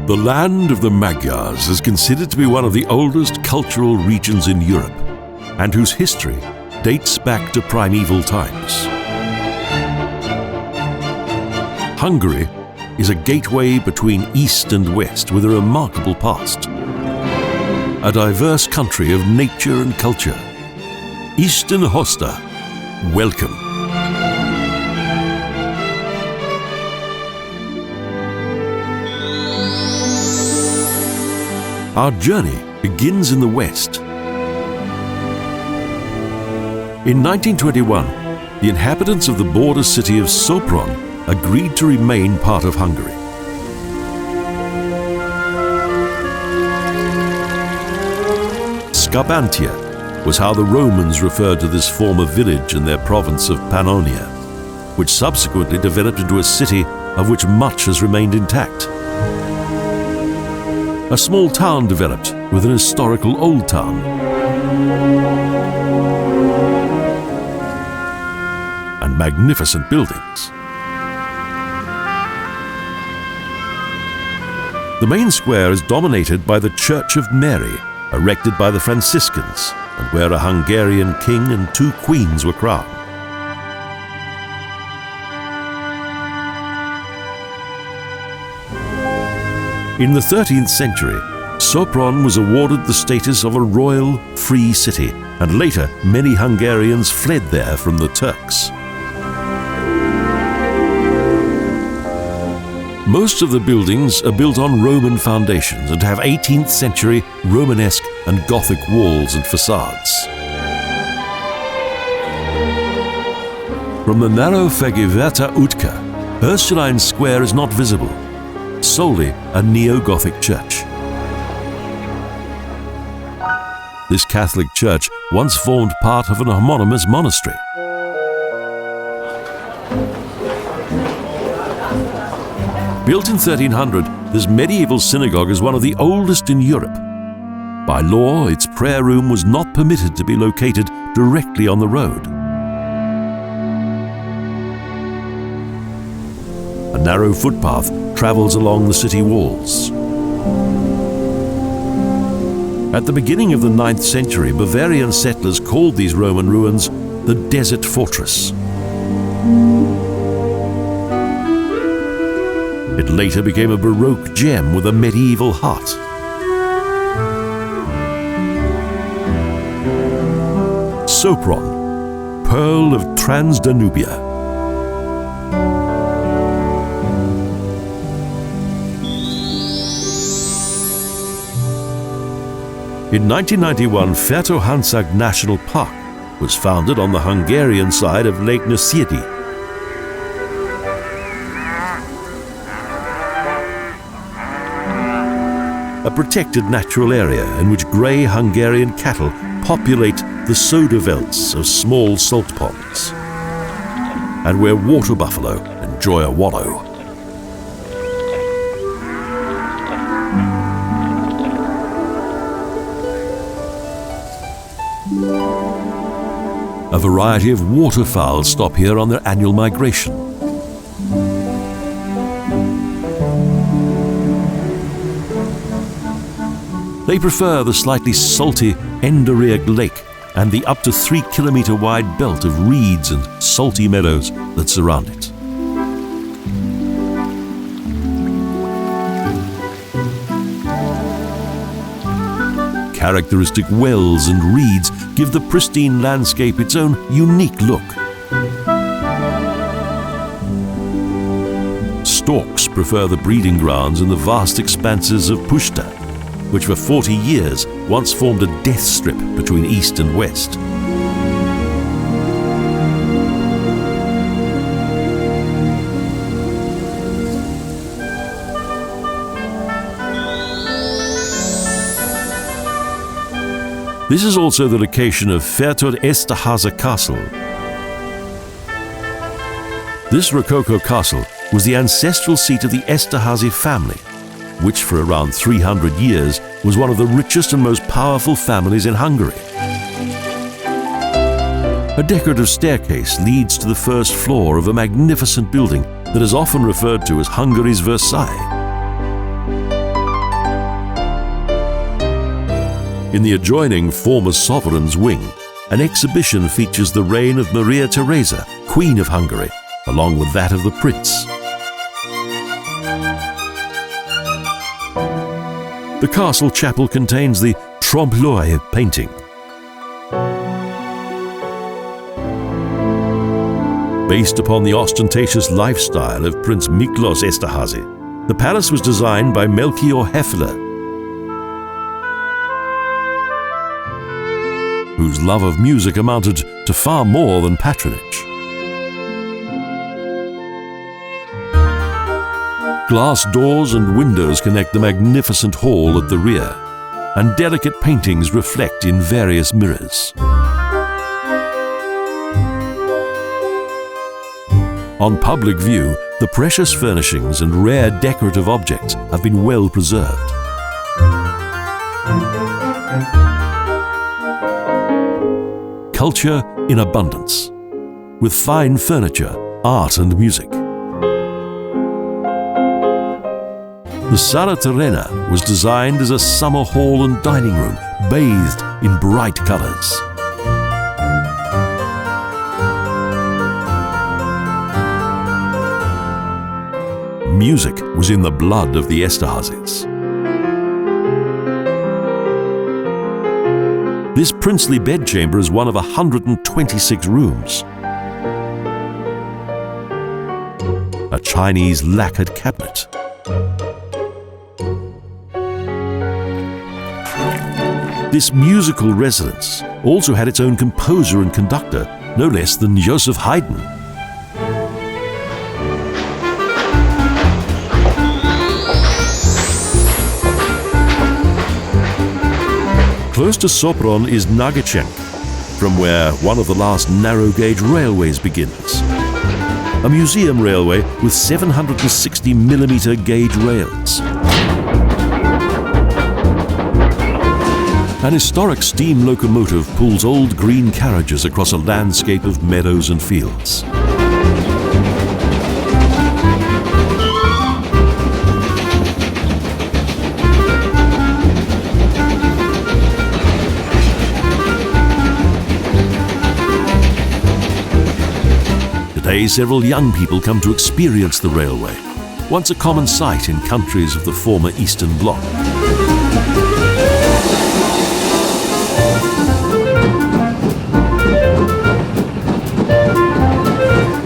The land of the Magyars is considered to be one of the oldest cultural regions in Europe, and whose history dates back to primeval times. Hungary is a gateway between East and West with a remarkable past. A diverse country of nature and culture. Isten Hosta, welcome. Our journey begins in the West. In 1921, the inhabitants of the border city of Sopron agreed to remain part of Hungary. Scabantia was how the Romans referred to this former village in their province of Pannonia, which subsequently developed into a city of which much has remained intact. A small town developed with an historical old town. And magnificent buildings. The main square is dominated by the Church of Mary, erected by the Franciscans, and where a Hungarian king and 2 queens were crowned. In the 13th century, Sopron was awarded the status of a royal, free city, and later many Hungarians fled there from the Turks. Most of the buildings are built on Roman foundations and have 18th century Romanesque and Gothic walls and facades. From the narrow Fertö Hansag Ursuline Square is not visible, solely a Neo-Gothic church. This Catholic church once formed part of an homonymous monastery. Built in 1300, this medieval synagogue is one of the oldest in Europe. By law, its prayer room was not permitted to be located directly on the road. A narrow footpath travels along the city walls. At the beginning of the 9th century, Bavarian settlers called these Roman ruins the Desert Fortress. It later became a Baroque gem with a medieval hut. Sopron, Pearl of Transdanubia. In 1991, Fertö Hansag National Park was founded on the Hungarian side of Lake Neusiedl. A protected natural area in which grey Hungarian cattle populate the soda veldts of small salt ponds, and where water buffalo enjoy a wallow. A variety of waterfowl stop here on their annual migration. They prefer the slightly salty Enderiag Lake and the up to 3 kilometer wide belt of reeds and salty meadows that surround it. Characteristic wells and reeds give the pristine landscape its own unique look. Storks prefer the breeding grounds in the vast expanses of Puszta, which for 40 years once formed a death strip between East and West. This is also the location of Fertö Hansag Castle. This Rococo castle was the ancestral seat of the Esterházy family, which for around 300 years was one of the richest and most powerful families in Hungary. A decorative staircase leads to the first floor of a magnificent building that is often referred to as Hungary's Versailles. In the adjoining former sovereign's wing, an exhibition features the reign of Maria Theresa, Queen of Hungary, along with that of the Prince. The castle chapel contains the trompe-l'oeil painting. Based upon the ostentatious lifestyle of Prince Miklos Esterházy, the palace was designed by Melchior Hefele, whose love of music amounted to far more than patronage. Glass doors and windows connect the magnificent hall at the rear, and delicate paintings reflect in various mirrors. On public view, the precious furnishings and rare decorative objects have been well preserved. Culture in abundance, with fine furniture, art and music. The Sala Terrena was designed as a summer hall and dining room, bathed in bright colors. Music was in the blood of the Esterházys. This princely bedchamber is one of 126 rooms. A Chinese lacquered cabinet. This musical residence also had its own composer and conductor, no less than Joseph Haydn. Close to Sopron is Nagyars, from where one of the last narrow-gauge railways begins. A museum railway with 760mm gauge rails. An historic steam locomotive pulls old green carriages across a landscape of meadows and fields. Today, several young people come to experience the railway, once a common sight in countries of the former Eastern Bloc.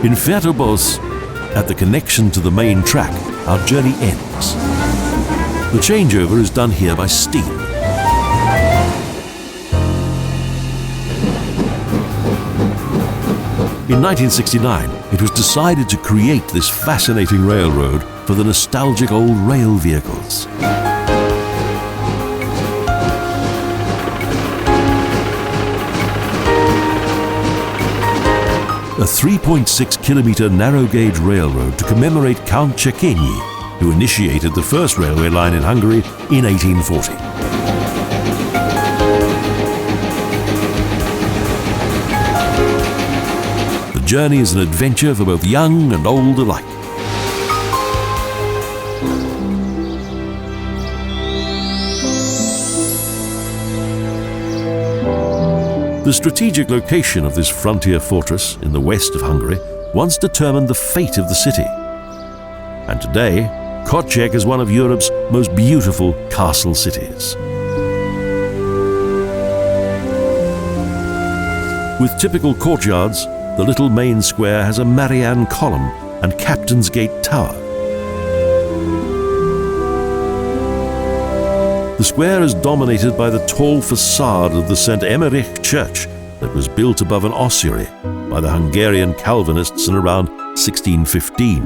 In Fertö Hansag, at the connection to the main track, our journey ends. The changeover is done here by steam. In 1969, it was decided to create this fascinating railroad for the nostalgic old rail vehicles. A 3.6-kilometer narrow-gauge railroad to commemorate Count Székényi, who initiated the first railway line in Hungary in 1840. The journey is an adventure for both young and old alike. The strategic location of this frontier fortress in the west of Hungary once determined the fate of the city. And today, Köszeg is one of Europe's most beautiful castle cities. With typical courtyards, the little main square has a Marian column and Captain's Gate tower. The square is dominated by the tall facade of the Saint Emmerich Church that was built above an ossuary by the Hungarian Calvinists in around 1615.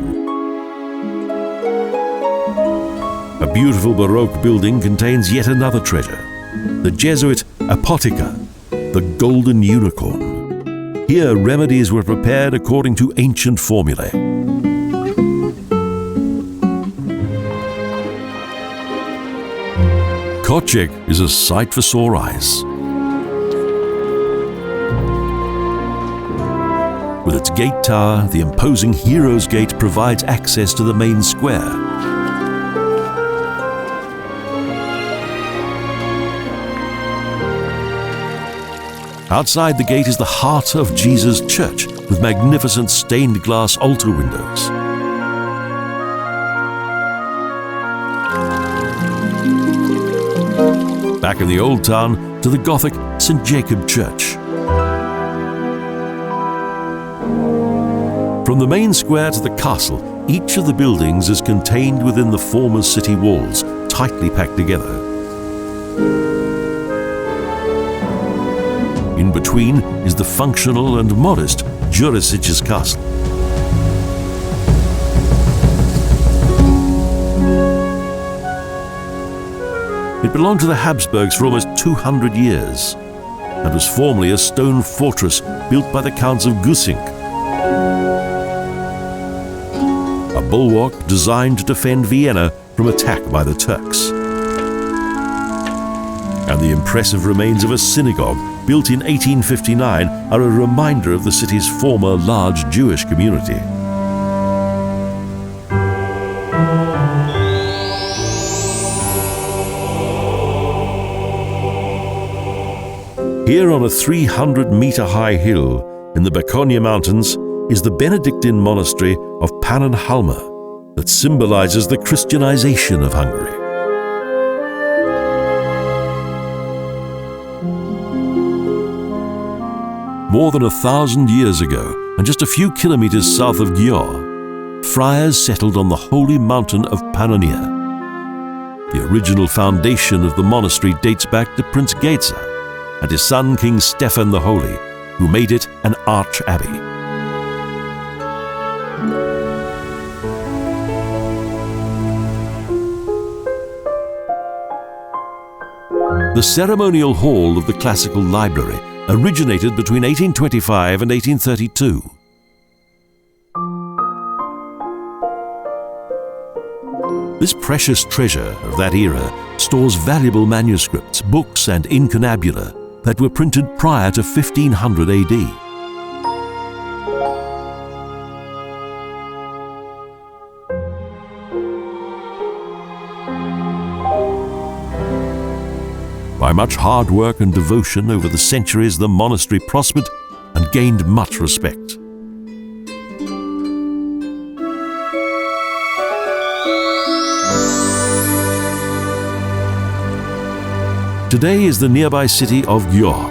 A beautiful Baroque building contains yet another treasure, the Jesuit Apoteka, the Golden Unicorn. Here, remedies were prepared according to ancient formulae. Köszeg is a sight for sore eyes. With its gate tower, the imposing Hero's Gate provides access to the main square. Outside the gate is the Heart of Jesus Church with magnificent stained glass altar windows. Back in the old town to the Gothic St. Jacob Church. From the main square to the castle, each of the buildings is contained within the former city walls, tightly packed together. In between is the functional and modest Jurisich's castle. It belonged to the Habsburgs for almost 200 years and was formerly a stone fortress built by the Counts of Köszeg, a bulwark designed to defend Vienna from attack by the Turks. And the impressive remains of a synagogue built in 1859 are a reminder of the city's former large Jewish community. Here on a 300-meter-high hill in the Bakonia Mountains is the Benedictine monastery of Pannonhalma that symbolizes the Christianization of Hungary. More than 1,000 years ago, and just a few kilometers south of Győr, friars settled on the holy mountain of Pannonia. The original foundation of the monastery dates back to Prince Geza and his son King Stephen the Holy, who made it an arch-abbey. The ceremonial hall of the Classical Library originated between 1825 and 1832. This precious treasure of that era stores valuable manuscripts, books and incunabula that were printed prior to 1500 AD. By much hard work and devotion over the centuries, the monastery prospered and gained much respect. Today is the nearby city of Győr.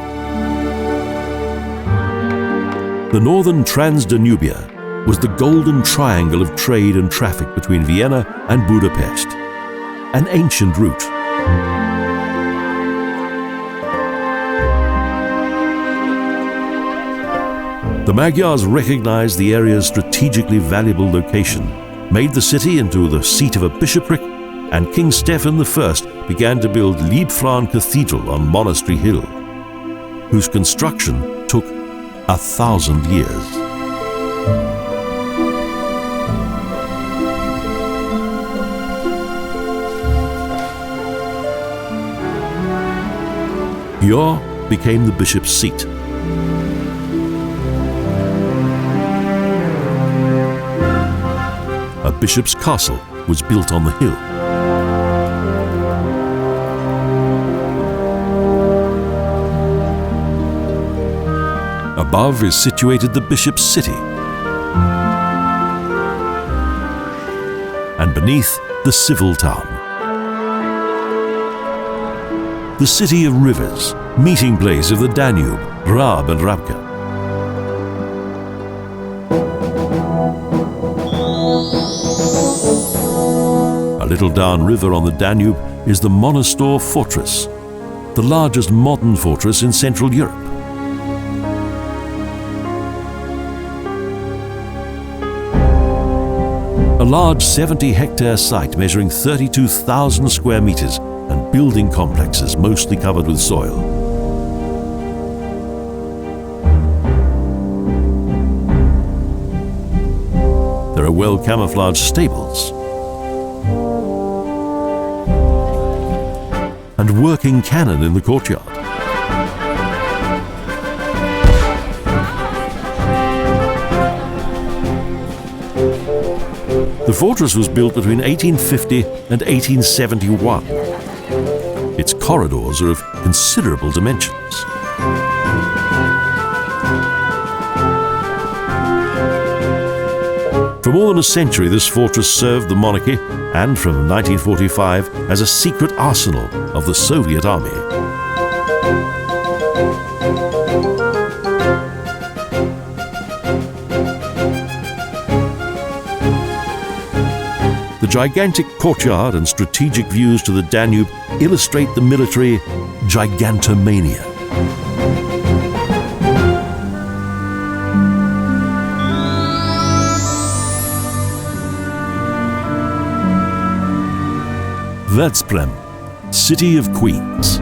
The northern Transdanubia was the golden triangle of trade and traffic between Vienna and Budapest, an ancient route. The Magyars recognized the area's strategically valuable location, made the city into the seat of a bishopric, and King Stephen I began to build Liebfrauen Cathedral on Monastery Hill, whose construction took 1,000 years. Győr became the bishop's seat. A bishop's castle was built on the hill. Above is situated the bishop's city, and beneath the civil town. The city of rivers, meeting place of the Danube, Rab and Rabka. A little downriver on the Danube is the Monastor Fortress, the largest modern fortress in Central Europe. A large 70-hectare site measuring 32,000 square meters and building complexes mostly covered with soil. There are well-camouflaged stables and working cannon in the courtyard. The fortress was built between 1850 and 1871. Its corridors are of considerable dimensions. For more than a century, this fortress served the monarchy and from 1945 as a secret arsenal of the Soviet army. The gigantic courtyard and strategic views to the Danube illustrate the military gigantomania. Veszprém, City of Queens.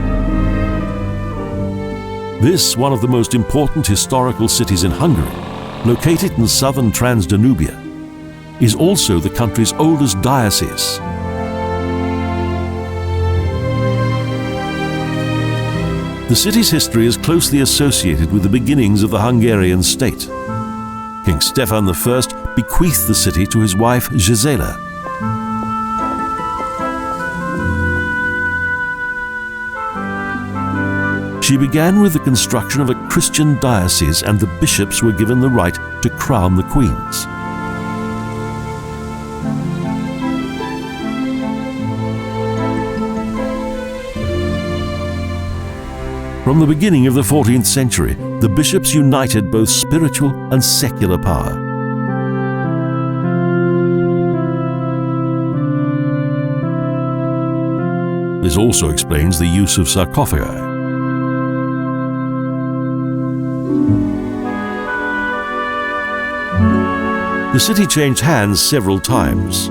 This, one of the most important historical cities in Hungary, located in southern Transdanubia, is also the country's oldest diocese. The city's history is closely associated with the beginnings of the Hungarian state. King Stefan I bequeathed the city to his wife Gisela. She began with the construction of a Christian diocese, and the bishops were given the right to crown the queens. From the beginning of the 14th century, the bishops united both spiritual and secular power. This also explains the use of sarcophagi. The city changed hands several times,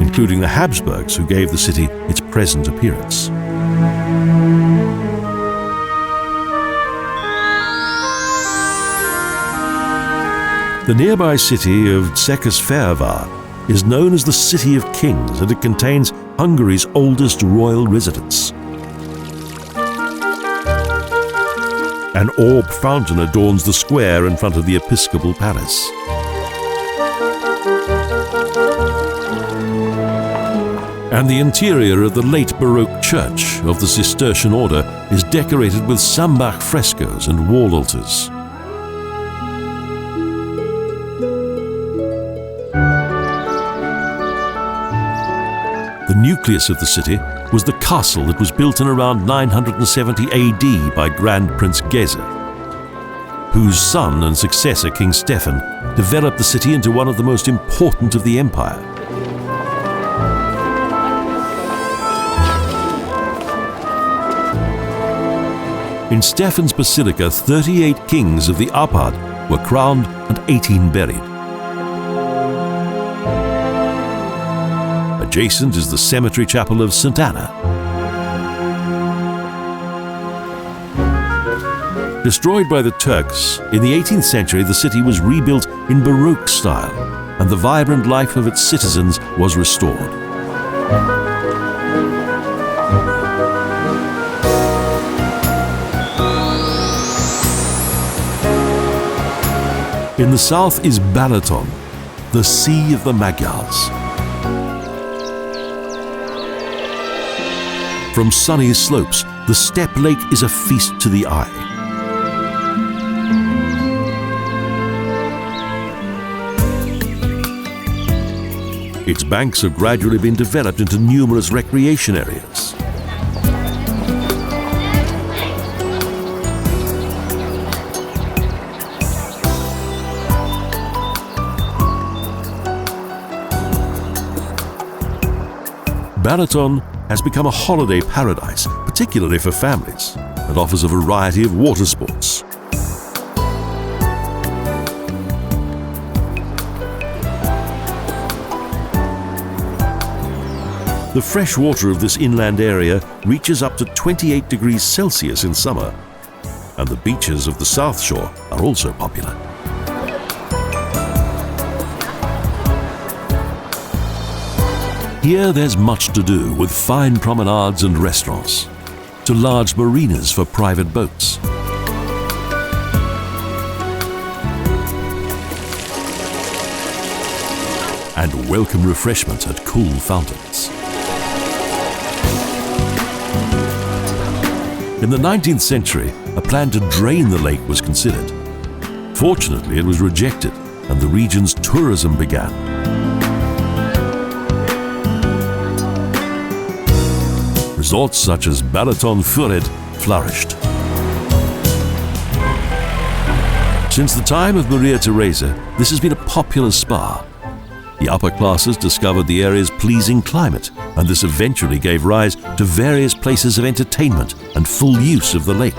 including the Habsburgs, who gave the city its present appearance. The nearby city of Székesfehérvár is known as the City of Kings, and it contains Hungary's oldest royal residence. An orb fountain adorns the square in front of the episcopal palace. And the interior of the late Baroque church of the Cistercian order is decorated with Sambach frescoes and wall altars. The nucleus of the city was the castle that was built in around 970 AD by Grand Prince Geza, whose son and successor, King Stefan, developed the city into one of the most important of the empire. In Stefan's basilica, 38 kings of the Apad were crowned and 18 buried. Adjacent is the cemetery chapel of St. Anna. Destroyed by the Turks, in the 18th century the city was rebuilt in Baroque style, and the vibrant life of its citizens was restored. In the south is Balaton, the Sea of the Magyars. From sunny slopes, the steppe lake is a feast to the eye. Its banks have gradually been developed into numerous recreation areas. Balaton has become a holiday paradise, particularly for families, and offers a variety of water sports. The fresh water of this inland area reaches up to 28 degrees Celsius in summer, and the beaches of the South Shore are also popular. Here there's much to do, with fine promenades and restaurants, to large marinas for private boats. And welcome refreshment at cool fountains. In the 19th century, a plan to drain the lake was considered. Fortunately, it was rejected, and the region's tourism began. Resorts such as Balaton-Füred flourished. Since the time of Maria Theresa, this has been a popular spa. The upper classes discovered the area's pleasing climate, and this eventually gave rise to various places of entertainment and full use of the lake.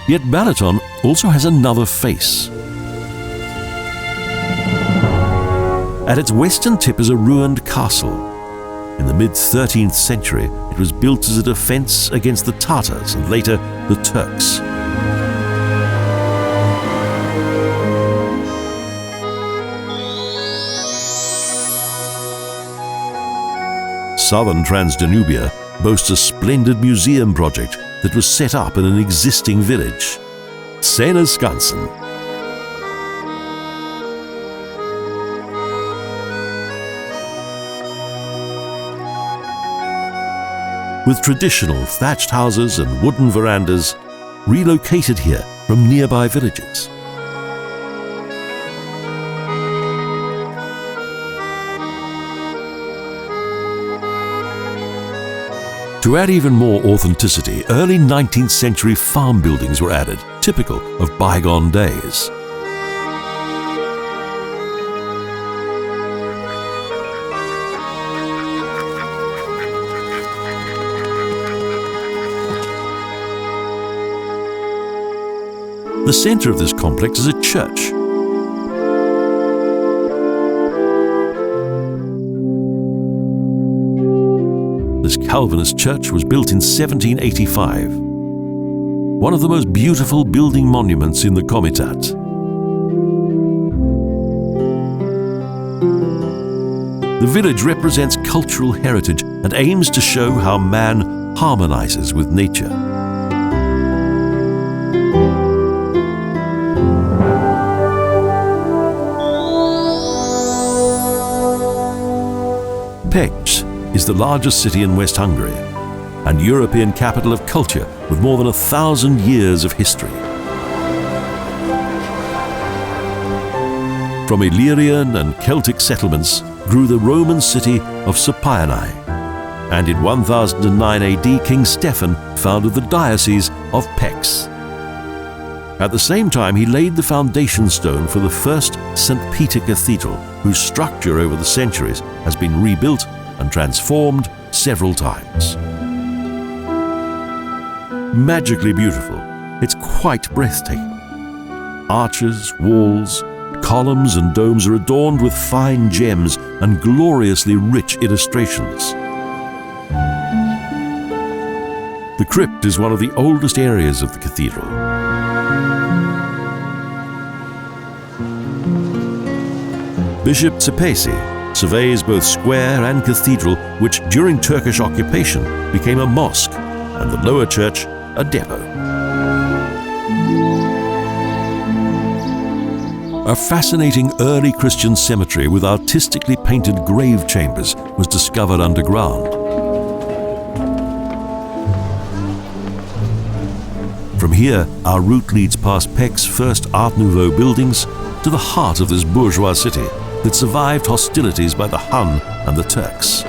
Yet Balaton also has another face. At its western tip is a ruined castle. In the mid-13th century, it was built as a defense against the Tatars and later the Turks. Southern Transdanubia boasts a splendid museum project that was set up in an existing village, Skansen. With traditional thatched houses and wooden verandas relocated here from nearby villages. To add even more authenticity, early 19th century farm buildings were added, typical of bygone days. The center of this complex is a church. This Calvinist church was built in 1785. One of the most beautiful building monuments in the Comitat. The village represents cultural heritage and aims to show how man harmonizes with nature. Pest is the largest city in West Hungary, and European capital of culture with more than 1,000 years of history. From Illyrian and Celtic settlements grew the Roman city of Suppianae, and in 1009 AD King Stephen founded the diocese of Pest. At the same time, he laid the foundation stone for the first St. Peter Cathedral, whose structure over the centuries has been rebuilt and transformed several times. Magically beautiful, it's quite breathtaking. Arches, walls, columns and domes are adorned with fine gems and gloriously rich illustrations. The crypt is one of the oldest areas of the cathedral. Bishop Szepesi surveys both square and cathedral, which during Turkish occupation became a mosque, and the lower church a depot. A fascinating early Christian cemetery with artistically painted grave chambers was discovered underground. From here, our route leads past Pest's first Art Nouveau buildings to the heart of this bourgeois city that survived hostilities by the Hun and the Turks.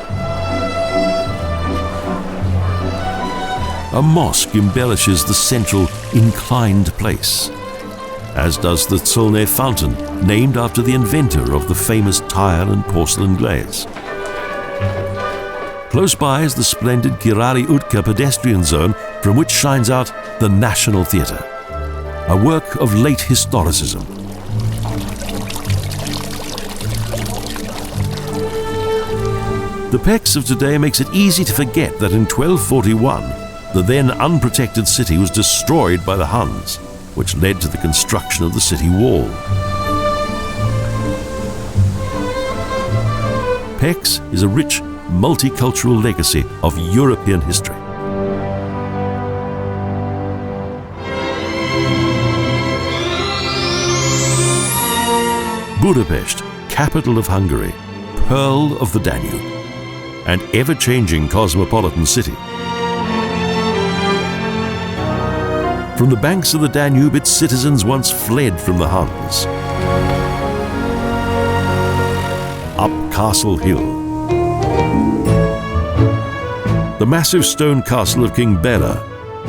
A mosque embellishes the central inclined place, as does the Zolnay fountain, named after the inventor of the famous tile and porcelain glaze. Close by is the splendid Kirari Utka pedestrian zone, from which shines out the National Theatre, a work of late historicism. The Pest of today makes it easy to forget that in 1241, the then unprotected city was destroyed by the Huns, which led to the construction of the city wall. Pest is a rich, multicultural legacy of European history. Budapest, capital of Hungary, pearl of the Danube. and ever-changing cosmopolitan city. From the banks of the Danube, its citizens once fled from the Huns. Up Castle Hill. The massive stone castle of King Bela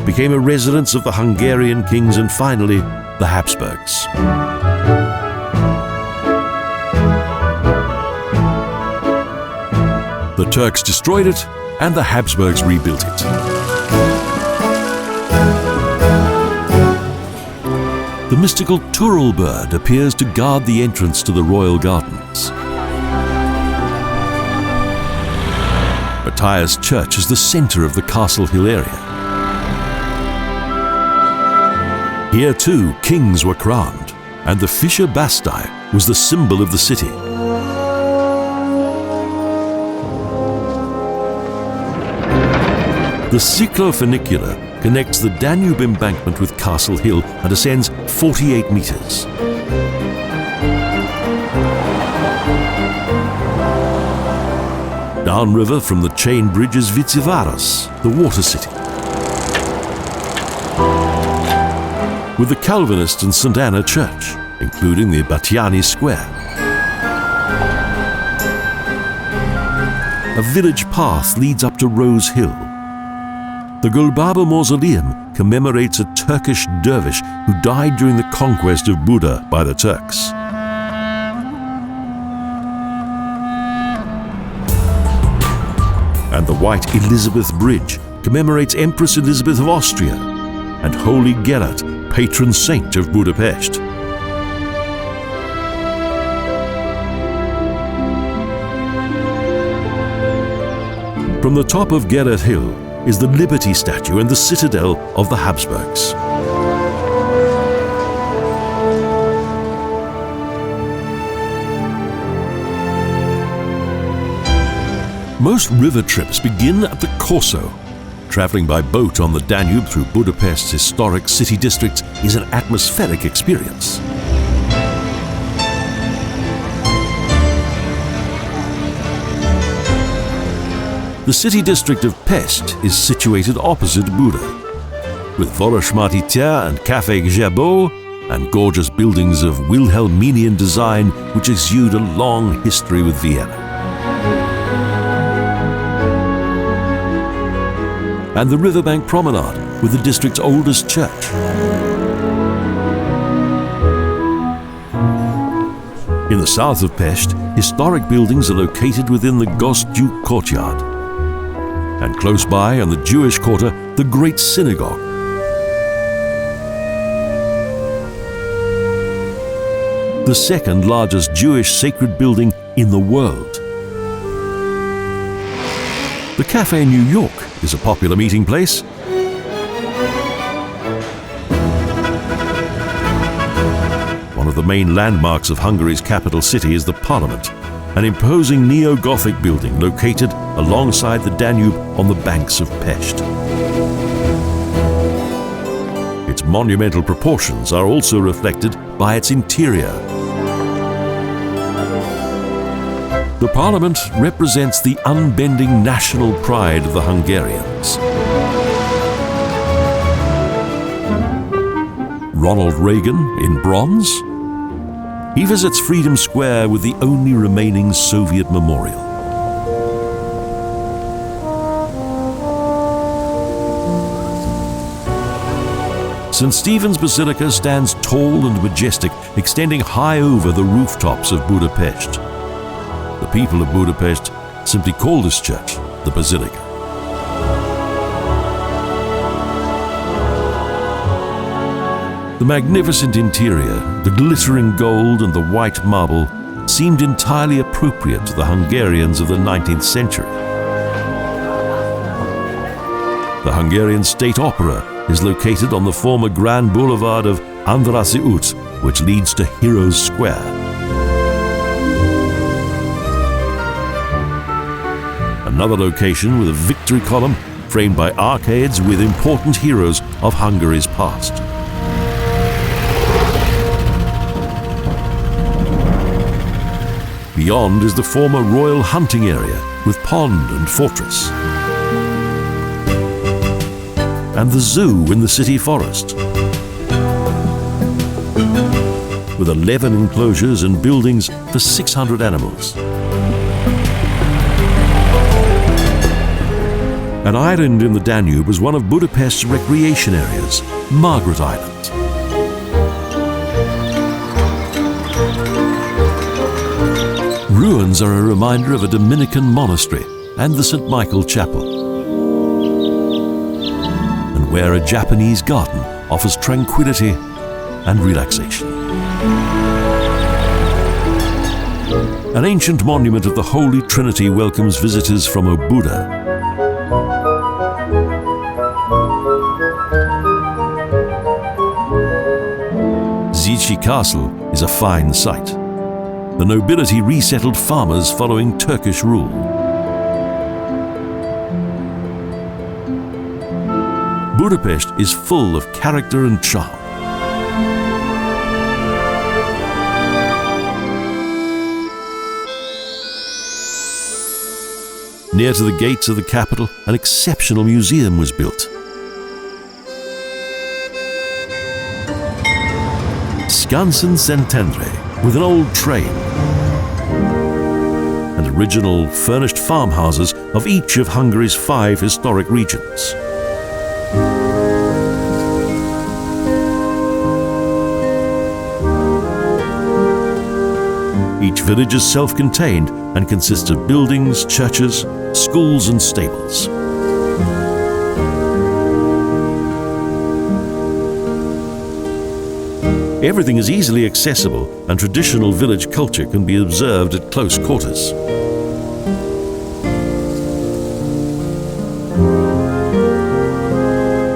became a residence of the Hungarian kings and finally the Habsburgs. The Turks destroyed it and the Habsburgs rebuilt it. The mystical Turul bird appears to guard the entrance to the royal gardens. Magyars Church is the center of the Castle Hill area. Here too, kings were crowned, and the Fischer Bastei was the symbol of the city. The cyclofunicular connects the Danube embankment with Castle Hill and ascends 48 meters. Downriver from the chain bridge is Vicvaras, the water city. With the Calvinists and Saint Emmerich Church, including the Battiani Square. A village path leads up to Rose Hill. The Gulbaba Mausoleum commemorates a Turkish dervish who died during the conquest of Buda by the Turks. And the White Elizabeth Bridge commemorates Empress Elizabeth of Austria and Holy Gerard, patron saint of Budapest. From the top of Gerard Hill is the Liberty statue and the citadel of the Habsburgs. Most river trips begin at the Corso. Traveling by boat on the Danube through Budapest's historic city districts is an atmospheric experience. The city district of Pest is situated opposite Buda, with Vörösmarty tér and Café Gerbeaud and gorgeous buildings of Wilhelminian design which exude a long history with Vienna. And the riverbank promenade with the district's oldest church. In the south of Pest, historic buildings are located within the Gozsdu Courtyard. And close by, on the Jewish quarter, the Great Synagogue. The second largest Jewish sacred building in the world. The Café New York is a popular meeting place. One of the main landmarks of Hungary's capital city is the Parlament, an imposing Neo-Gothic building located alongside the Danube on the banks of Pest. Its monumental proportions are also reflected by its interior. The Parliament represents the unbending national pride of the Hungarians. Ronald Reagan in bronze. He visits Freedom Square with the only remaining Soviet memorial. St. Stephen's Basilica stands tall and majestic, extending high over the rooftops of Budapest. The people of Budapest simply call this church the Basilica. The magnificent interior, the glittering gold and the white marble seemed entirely appropriate to the Hungarians of the 19th century. The Hungarian State Opera is located on the former Grand Boulevard of Andrassy út, which leads to Heroes Square. Another location with a victory column framed by arcades with important heroes of Hungary's past. Beyond is the former royal hunting area, with pond and fortress, and the zoo in the city forest, with 11 enclosures and buildings for 600 animals. An island in the Danube was one of Budapest's recreation areas, Margaret Island. Ruins are a reminder of a Dominican monastery and the St. Michael Chapel, and where a Japanese garden offers tranquility and relaxation. An ancient monument of the Holy Trinity welcomes visitors from Obuda. Zichy Castle is a fine sight. The nobility resettled farmers following Turkish rule. Budapest is full of character and charm. Near to the gates of the capital, an exceptional museum was built. Skansen Szentendre, with an old train, and original furnished farmhouses of each of Hungary's 5 historic regions. Each village is self-contained and consists of buildings, churches, schools and stables. Everything is easily accessible, and traditional village culture can be observed at close quarters.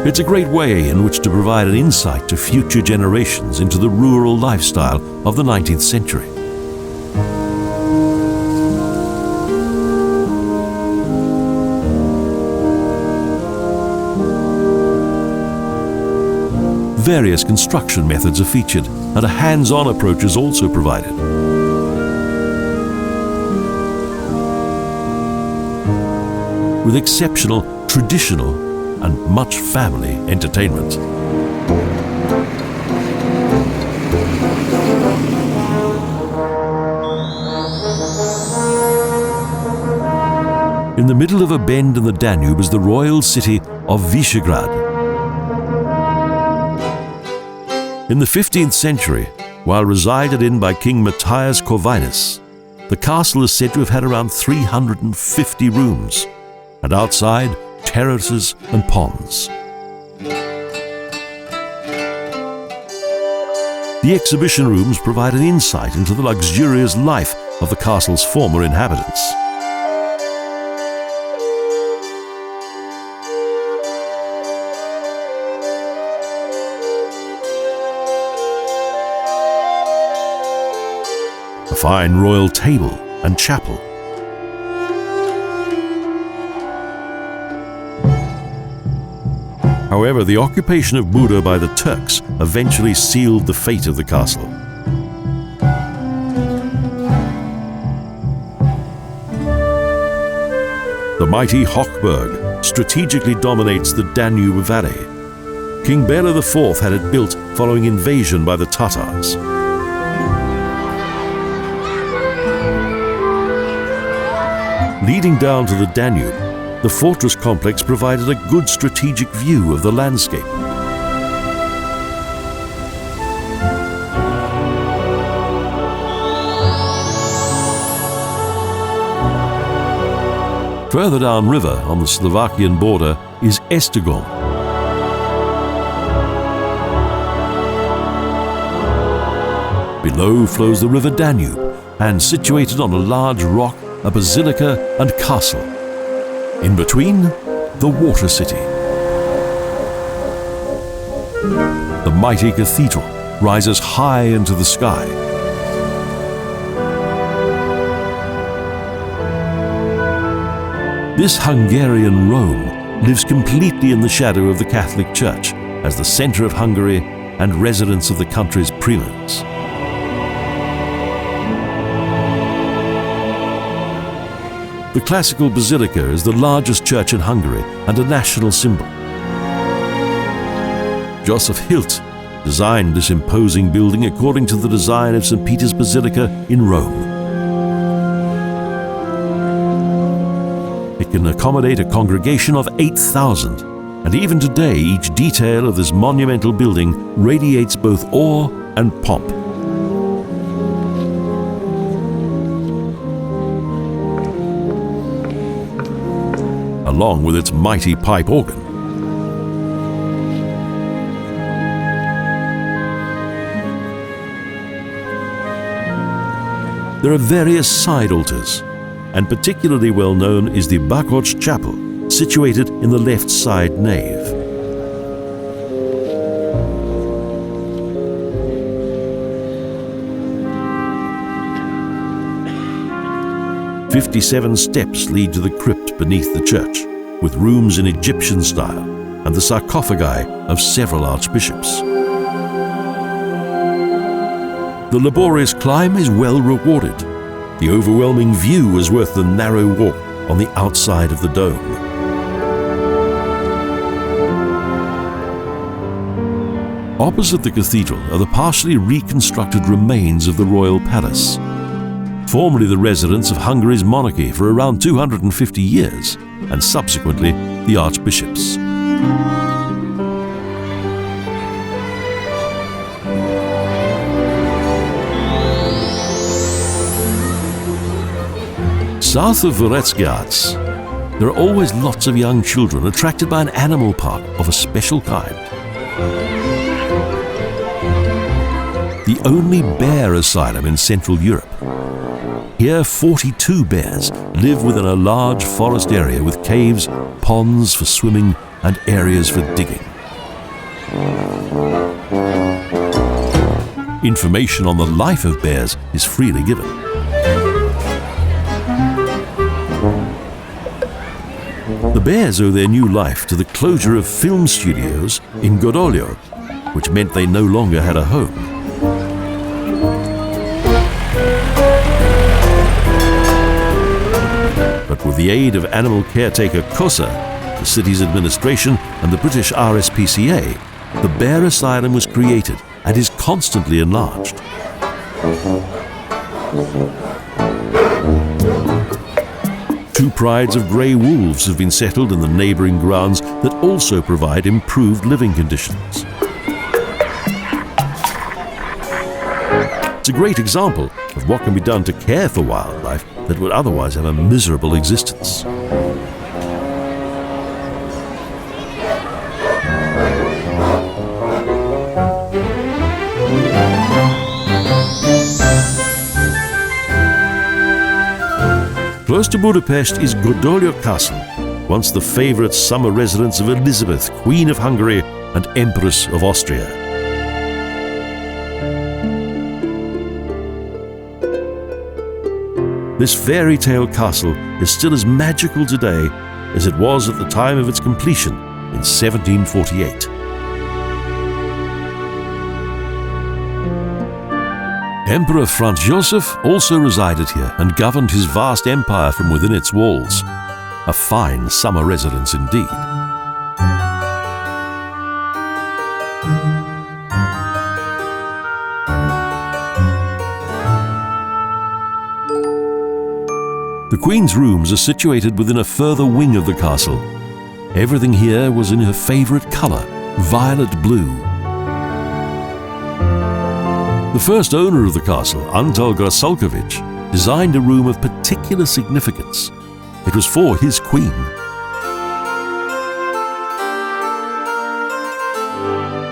It's a great way in which to provide an insight to future generations into the rural lifestyle of the 19th century. Various construction methods are featured, and a hands-on approach is also provided. With exceptional, traditional, and much family entertainment. In the middle of a bend in the Danube is the royal city of Visegrad. In the 15th century, while resided in by King Magyars Corvinus, the castle is said to have had around 350 rooms, and outside, terraces and ponds. The exhibition rooms provide an insight into the luxurious life of the castle's former inhabitants. A fine royal table and chapel. However, the occupation of Buda by the Turks eventually sealed the fate of the castle. The mighty Hochberg strategically dominates the Danube Valley. King Bela IV had it built following invasion by the Tatars. Leading down to the Danube, the fortress complex provided a good strategic view of the landscape. Further downriver on the Slovakian border is Esztergom. Below flows the river Danube, and situated on a large rock, a basilica and castle. In between, the water city. The mighty cathedral rises high into the sky. This Hungarian Rome lives completely in the shadow of the Catholic Church as the center of Hungary and residence of the country's prelates. The classical basilica is the largest church in Hungary and a national symbol. Joseph Hilt designed this imposing building according to the design of St. Peter's Basilica in Rome. It can accommodate a congregation of 8,000, and even today each detail of this monumental building radiates both awe and pomp. Along with its mighty pipe organ. There are various side altars, and particularly well known is the Baroque chapel, situated in the left side nave. "57 steps lead to the crypt beneath the church, with rooms in Egyptian style and the sarcophagi of several archbishops. The laborious climb is well rewarded. The overwhelming view is worth the narrow walk on the outside of the dome. Opposite the cathedral are the partially reconstructed remains of the royal palace, formerly the residence of Hungary's monarchy for around 250 years, and subsequently the archbishops. South of Vagyars, there are always lots of young children attracted by an animal park of a special kind. The only bear asylum in Central Europe. Here 42 bears live within a large forest area with caves, ponds for swimming and areas for digging. Information on the life of bears is freely given. The bears owe their new life to the closure of film studios in Gozsdu, which meant they no longer had a home. But with the aid of animal caretaker Köszeg, the city's administration and the British RSPCA, the bear asylum was created and is constantly enlarged. Two prides of grey wolves have been settled in the neighbouring grounds that also provide improved living conditions. It's a great example of what can be done to care for wildlife that would otherwise have a miserable existence. Close to Budapest is Gozsdu Castle, once the favourite summer residence of Elizabeth, Queen of Hungary and Empress of Austria. This fairy tale castle is still as magical today as it was at the time of its completion in 1748. Emperor Franz Joseph also resided here and governed his vast empire from within its walls. A fine summer residence indeed. The Queen's rooms are situated within a further wing of the castle. Everything here was in her favourite colour, violet blue. The first owner of the castle, Antal Grasalkovich, designed a room of particular significance. It was for his queen.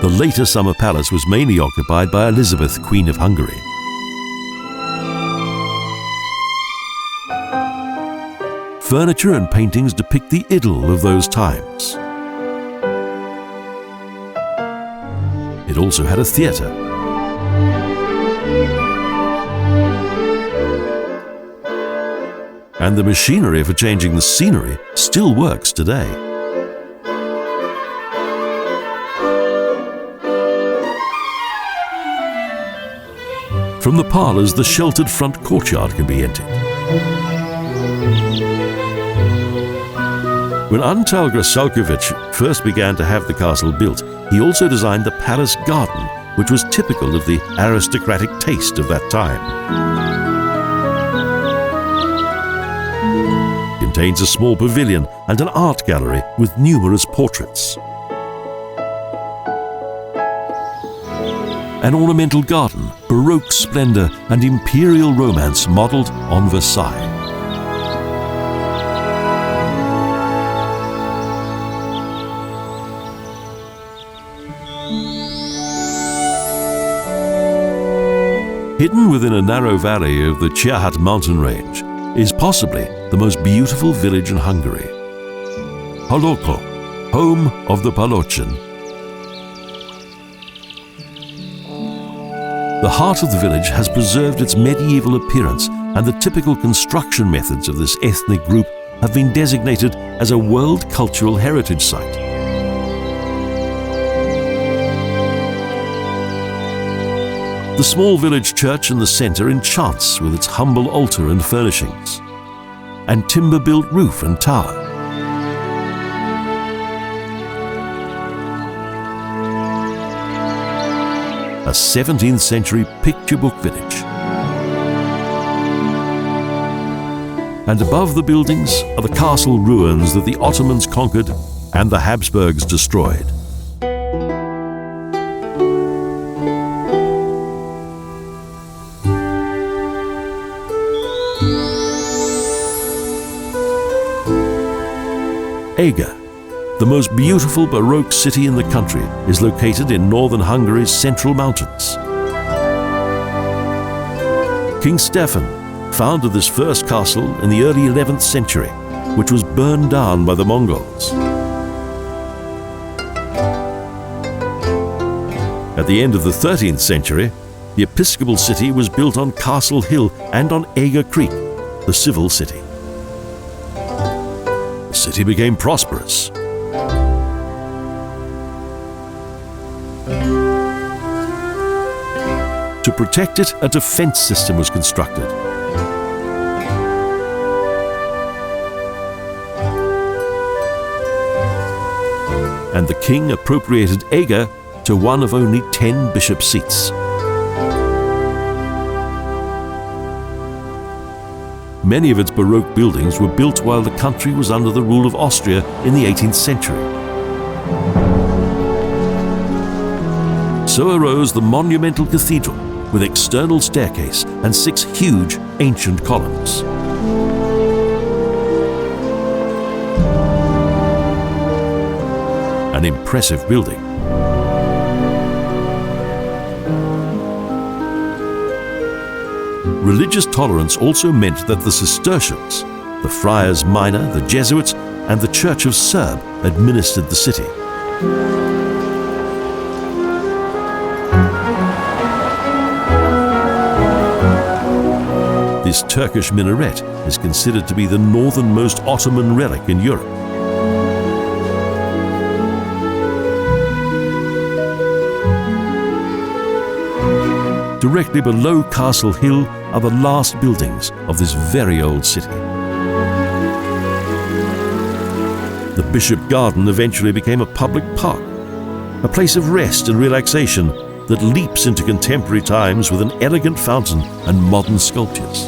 The later summer palace was mainly occupied by Elizabeth, Queen of Hungary. Furniture and paintings depict the idyll of those times. It also had a theatre. And the machinery for changing the scenery still works today. From the parlours, the sheltered front courtyard can be entered. When Antal Grasalkovich first began to have the castle built, he also designed the palace garden, which was typical of the aristocratic taste of that time. It contains a small pavilion and an art gallery with numerous portraits. An ornamental garden, Baroque splendor and imperial romance modelled on Versailles. Hidden within a narrow valley of the Cserhat mountain range is possibly the most beautiful village in Hungary. Halóka, home of the Palocsin. The heart of the village has preserved its medieval appearance, and the typical construction methods of this ethnic group have been designated as a World Cultural Heritage Site. The small village church in the centre enchants with its humble altar and furnishings, and timber-built roof and tower. A 17th century picture book village. And above the buildings are the castle ruins that the Ottomans conquered and the Habsburgs destroyed. Eger, the most beautiful Baroque city in the country, is located in northern Hungary's central mountains. King Stephen founded this first castle in the early 11th century, which was burned down by the Mongols. At the end of the 13th century, the episcopal city was built on Castle Hill and on Eger Creek, the civil city. The city became prosperous. To protect it, a defense system was constructed. And the king appropriated Eger to one of only 10 bishop seats. Many of its Baroque buildings were built while the country was under the rule of Austria in the 18th century. So arose the monumental cathedral with external staircase and 6 huge ancient columns. An impressive building. Religious tolerance also meant that the Cistercians, the Friars Minor, the Jesuits, and the Church of Serb administered the city. This Turkish minaret is considered to be the northernmost Ottoman relic in Europe. Directly below Castle Hill are the last buildings of this very old city. The Bishop Garden eventually became a public park, a place of rest and relaxation that leaps into contemporary times with an elegant fountain and modern sculptures.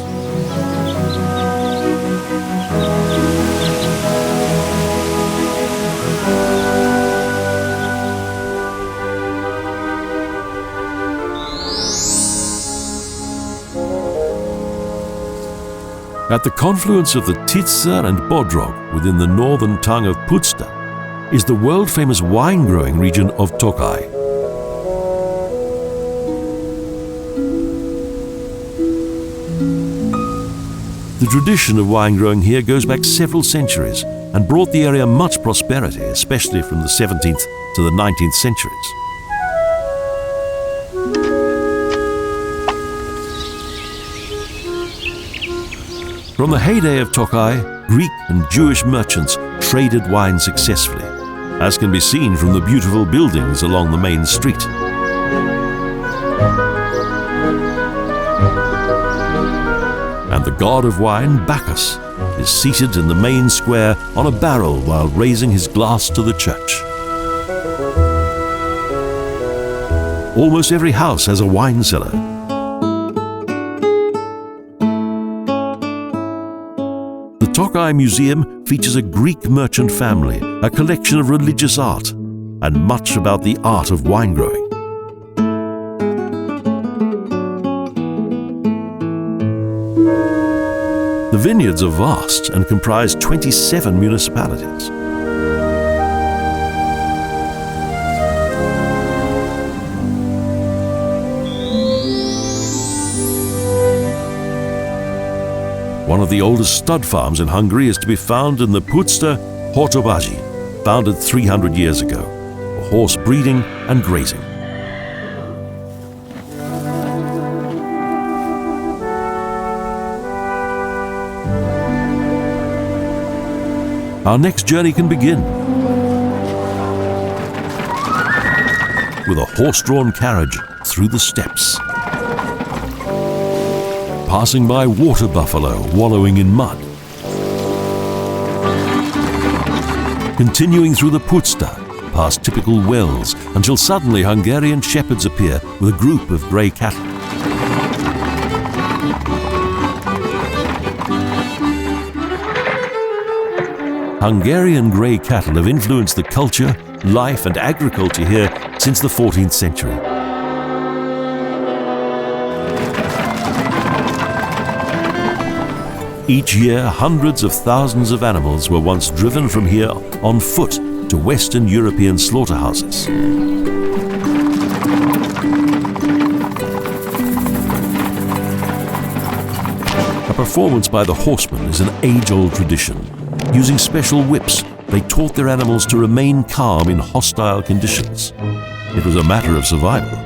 At the confluence of the Tisza and Bodrog within the northern tongue of Puszta is the world-famous wine-growing region of Tokaj. The tradition of wine-growing here goes back several centuries and brought the area much prosperity, especially from the 17th to the 19th centuries. From the heyday of Tokaj, Greek and Jewish merchants traded wine successfully, as can be seen from the beautiful buildings along the main street. And the god of wine, Bacchus, is seated in the main square on a barrel while raising his glass to the church. Almost every house has a wine cellar. The Tokaj Museum features a Greek merchant family, a collection of religious art, and much about the art of wine growing. The vineyards are vast and comprise 27 municipalities. One of the oldest stud farms in Hungary is to be found in the Puszta Hortobágy, founded 300 years ago, for horse breeding and grazing. Our next journey can begin with a horse-drawn carriage through the steppes, passing by water buffalo wallowing in mud, continuing through the Puszta, past typical wells, until suddenly Hungarian shepherds appear with a group of grey cattle. Hungarian grey cattle have influenced the culture, life and agriculture here since the 14th century. Each year, hundreds of thousands of animals were once driven from here on foot to Western European slaughterhouses. A performance by the horsemen is an age-old tradition. Using special whips, they taught their animals to remain calm in hostile conditions. It was a matter of survival.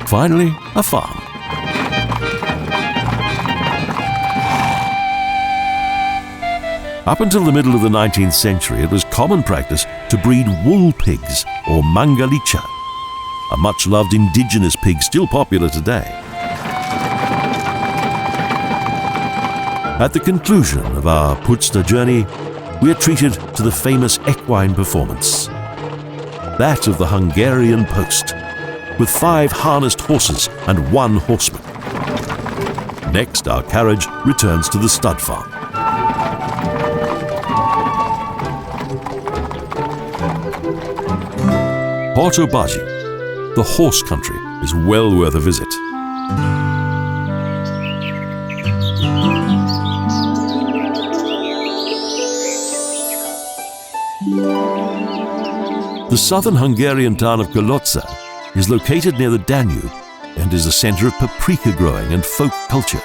Finally, a farm. Up until the middle of the 19th century, it was common practice to breed wool pigs, or mangalicha, a much-loved indigenous pig still popular today. At the conclusion of our Puszta journey, we are treated to the famous equine performance, that of the Hungarian post, with 5 harnessed horses and 1 horseman. Next, our carriage returns to the stud farm. Hortobágy, the horse country, is well worth a visit. The southern Hungarian town of Gozsdu is located near the Danube and is a center of paprika growing and folk culture.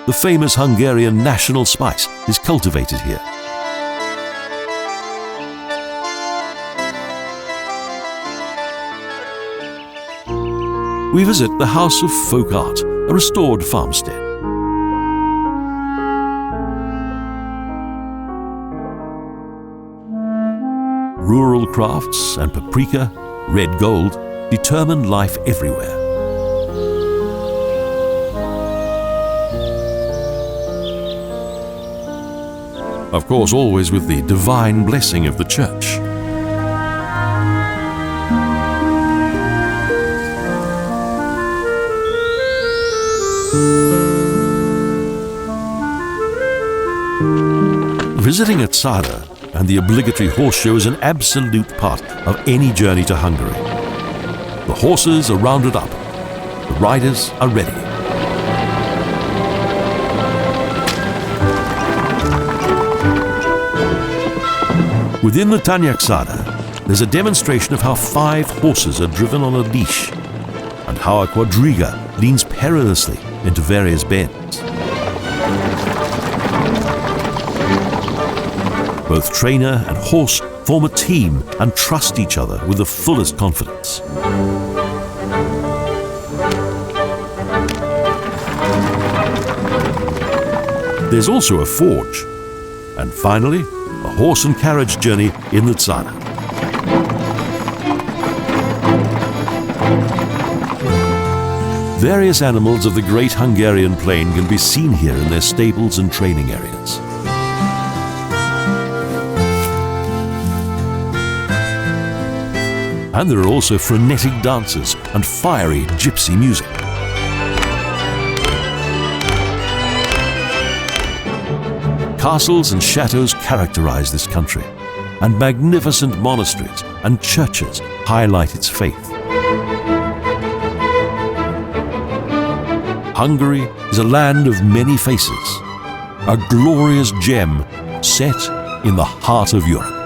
The famous Hungarian national spice is cultivated here. We visit the House of Folk Art, a restored farmstead. Rural crafts and paprika, red gold, determine life everywhere. Of course, always with the divine blessing of the Church. Visiting at Sada and the obligatory horse show is an absolute part of any journey to Hungary. The horses are rounded up, the riders are ready. Within the Tanyag-Sada, there's a demonstration of how 5 horses are driven on a leash and how a quadriga leans perilously into various bends. Both trainer and horse form a team and trust each other with the fullest confidence. There's also a forge, and finally, a horse and carriage journey in the Tisza. Various animals of the Great Hungarian Plain can be seen here in their stables and training areas. And there are also frenetic dances and fiery gypsy music. Castles and chateaux characterize this country, and magnificent monasteries and churches highlight its faith. Hungary is a land of many faces, a glorious gem set in the heart of Europe.